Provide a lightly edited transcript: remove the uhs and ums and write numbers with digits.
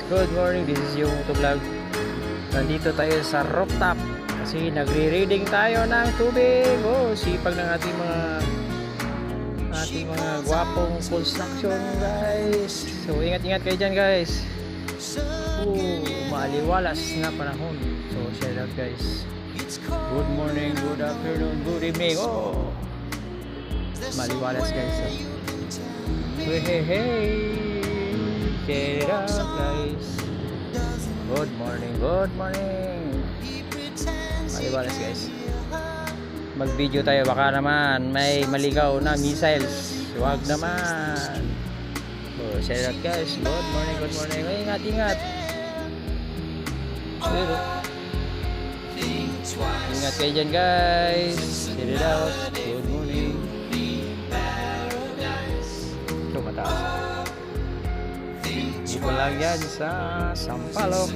good morning. This is yung vlog. Nandito tayo sa rooftop kasi nagre-reading tayo ng tubig. Oh, sipag ng ating mga gwapong construction, guys. So, ingat-ingat kayo dyan, guys. Maaliwalas na panahon. So, shout out, guys. Good morning, good afternoon, good evening. Oh, maaliwalas, guys. Hey, hey, hey. Get it up, guys. Good morning, good morning. Maliwalas, guys. Mag-video tayo, baka naman may maligaw na missiles. Huwag naman. So, shout out, guys. Good morning, good morning. Ingat, ingat. Ingat kayo dyan, guys. Shout it out. Good morning. So, mataas. Dito lang yan sa Sampaloc.